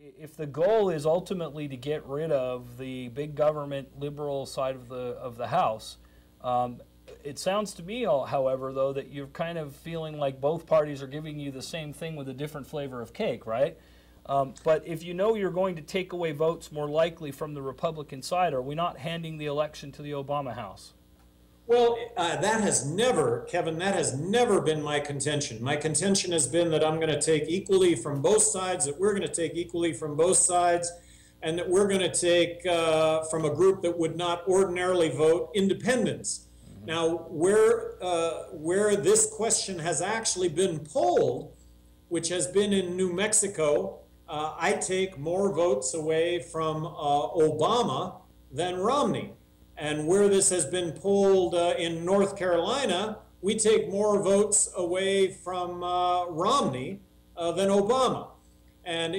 If the goal is ultimately to get rid of the big government liberal side of the House, it sounds to me, however, though, that you're kind of feeling like both parties are giving you the same thing with a different flavor of cake, right? But if you know you're going to take away votes more likely from the Republican side, are we not handing the election to the Obama House? Well, that has never, Kevin, that has never been my contention. My contention has been that I'm going to take equally from both sides, that we're going to take equally from both sides, and that we're going to take from a group that would not ordinarily vote, independents. Now, where this question has actually been polled, which has been in New Mexico, I take more votes away from Obama than Romney. And where this has been polled in North Carolina, we take more votes away from Romney than Obama. And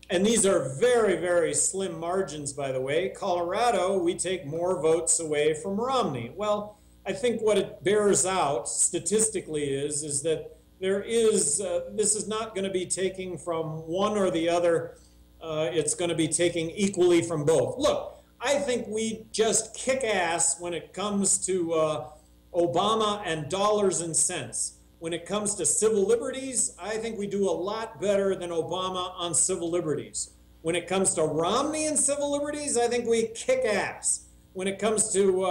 and these are very, very slim margins, by the way. Colorado, we take more votes away from Romney. Well, I think what it bears out statistically is that there is, this is not going to be taking from one or the other. It's going to be taking equally from both. Look, I think we just kick ass when it comes to Obama and dollars and cents. When it comes to civil liberties, I think we do a lot better than Obama on civil liberties. When it comes to Romney and civil liberties, I think we kick ass. When it comes to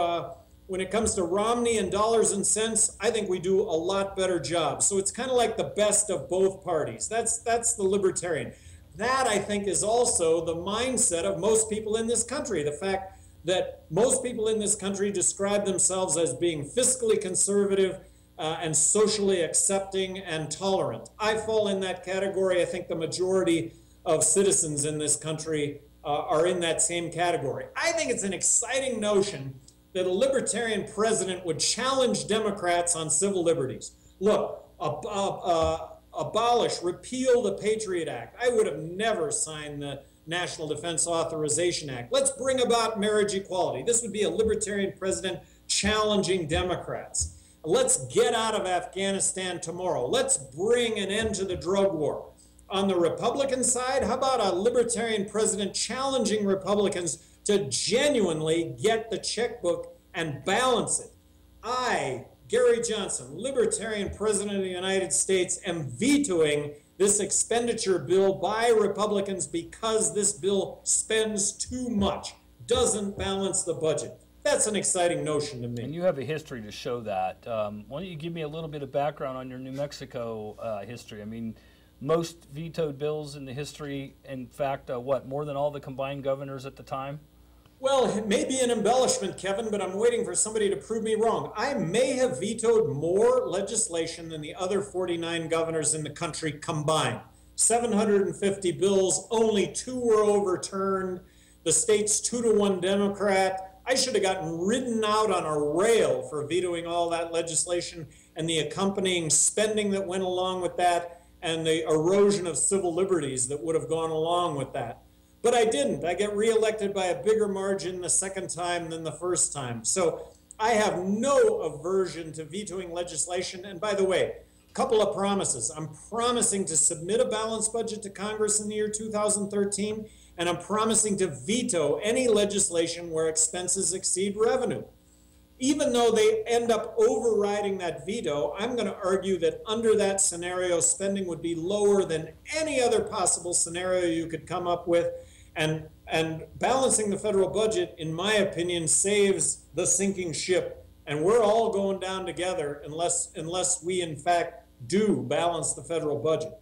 Romney and dollars and cents, I think we do a lot better job. So it's kind of like the best of both parties. That's the libertarian. That, I think, is also the mindset of most people in this country. The fact that most people in this country describe themselves as being fiscally conservative and socially accepting and tolerant. I fall in that category. I think the majority of citizens in this country are in that same category. I think it's an exciting notion that a libertarian president would challenge Democrats on civil liberties. Look, abolish, repeal the Patriot Act. I would have never signed the National Defense Authorization Act. Let's bring about marriage equality. This would be a libertarian president challenging Democrats. Let's get out of Afghanistan tomorrow. Let's bring an end to the drug war. On the Republican side, how about a libertarian president challenging Republicans to genuinely get the checkbook and balance it? I, Gary Johnson, libertarian president of the United States, am vetoing this expenditure bill by Republicans because this bill spends too much, doesn't balance the budget. That's an exciting notion to me. And you have a history to show that. Why don't you give me a little bit of background on your New Mexico history? I mean, most vetoed bills in the history, in fact, what, more than all the combined governors at the time? Well, it may be an embellishment, Kevin, but I'm waiting for somebody to prove me wrong. I may have vetoed more legislation than the other 49 governors in the country combined. 750 bills, only 2 were overturned. The state's 2-to-1 Democrat. I should have gotten ridden out on a rail for vetoing all that legislation and the accompanying spending that went along with that and the erosion of civil liberties that would have gone along with that. But I didn't. I get reelected by a bigger margin the second time than the first time. So I have no aversion to vetoing legislation. And by the way, a couple of promises. I'm promising to submit a balanced budget to Congress in the year 2013, and I'm promising to veto any legislation where expenses exceed revenue. Even though they end up overriding that veto, I'm going to argue that under that scenario, spending would be lower than any other possible scenario you could come up with. And balancing the federal budget, in my opinion, saves the sinking ship. And we're all going down together unless we, in fact, do balance the federal budget.